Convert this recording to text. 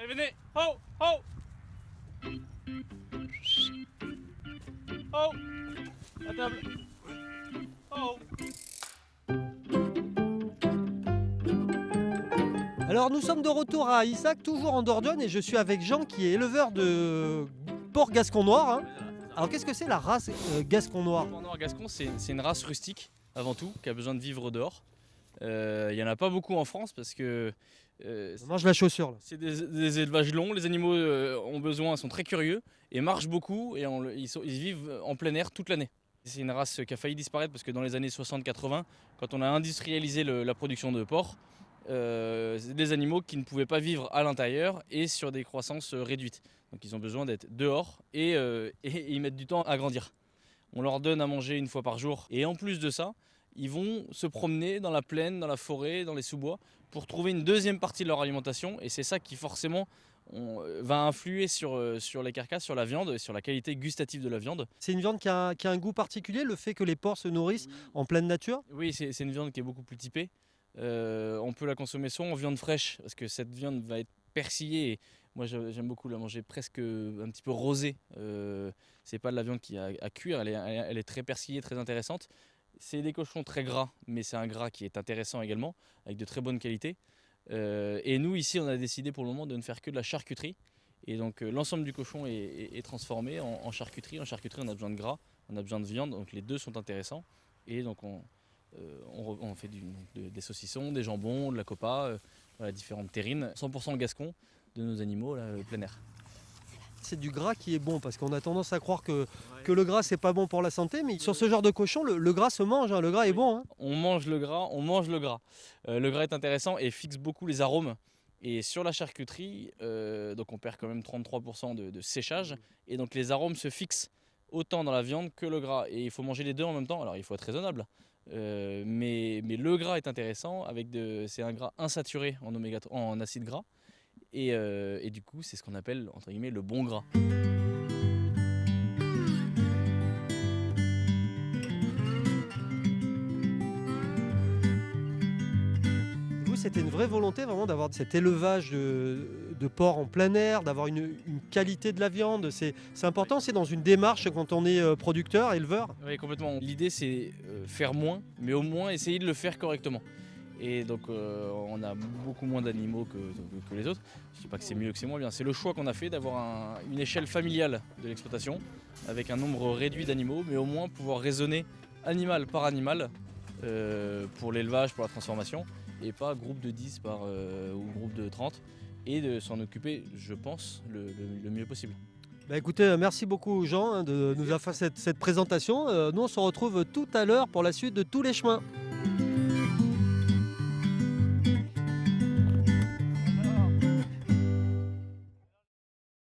Allez, venez. Ho, ho. Ho. À table. Ho. Alors nous sommes de retour à Issac, toujours en Dordogne, et je suis avec Jean qui est éleveur de porc gascon noir. Hein. Alors qu'est-ce que c'est la race gascon noir? Le porc noir gascon, c'est une race rustique avant tout, qui a besoin de vivre dehors. Il n'y en a pas beaucoup en France parce que On mange la chaussure là. c'est des élevages longs. Les animaux sont très curieux et marchent beaucoup et ils vivent en plein air toute l'année. C'est une race qui a failli disparaître parce que dans les années 60-80, quand on a industrialisé la production de porc, c'est des animaux qui ne pouvaient pas vivre à l'intérieur et sur des croissances réduites. Donc ils ont besoin d'être dehors et ils mettent du temps à grandir. On leur donne à manger une fois par jour et en plus de ça, ils vont se promener dans la plaine, dans la forêt, dans les sous-bois pour trouver une deuxième partie de leur alimentation et c'est ça qui forcément va influer sur les carcasses, sur la viande, sur la qualité gustative de la viande. C'est une viande qui a un goût particulier, le fait que les porcs se nourrissent en pleine nature? Oui, c'est une viande qui est beaucoup plus typée. On peut la consommer soit en viande fraîche parce que cette viande va être persillée. Et moi j'aime beaucoup la manger presque un petit peu rosée. C'est pas de la viande qui a à cuire, elle est très persillée, très intéressante. C'est des cochons très gras, mais c'est un gras qui est intéressant également, avec de très bonnes qualités. Et nous ici on a décidé pour le moment de ne faire que de la charcuterie. Et donc l'ensemble du cochon est transformé en charcuterie. En charcuterie on a besoin de gras, on a besoin de viande, donc les deux sont intéressants. Et donc on fait des saucissons, des jambons, de la copa, voilà, différentes terrines. 100% gascon de nos animaux, là, plein air. C'est du gras qui est bon, parce qu'on a tendance à croire que le gras c'est pas bon pour la santé, mais sur ce genre de cochon, le gras se mange, hein, le gras est bon. Hein. On mange le gras, on mange le gras. Le gras est intéressant et fixe beaucoup les arômes. Et sur la charcuterie, donc on perd quand même 33% de séchage. Et donc les arômes se fixent autant dans la viande que le gras. Et il faut manger les deux en même temps. Alors il faut être raisonnable. Mais le gras est intéressant. C'est un gras insaturé en acide gras. Et du coup, c'est ce qu'on appelle entre guillemets le bon gras. Vous, c'était une vraie volonté vraiment d'avoir cet élevage de porc en plein air, d'avoir une qualité de la viande. C'est important, c'est dans une démarche quand on est producteur, éleveur. Oui, complètement. L'idée, c'est faire moins, mais au moins essayer de le faire correctement. Et donc, on a beaucoup moins d'animaux que les autres. Je ne dis pas que c'est mieux que c'est moins bien. C'est le choix qu'on a fait d'avoir une échelle familiale de l'exploitation, avec un nombre réduit d'animaux, mais au moins pouvoir raisonner animal par animal pour l'élevage, pour la transformation, et pas groupe de 10 ou groupe de 30, et de s'en occuper, je pense, le mieux possible. Bah écoutez, merci beaucoup Jean de nous avoir fait cette présentation. Nous on se retrouve tout à l'heure pour la suite de Tous les chemins.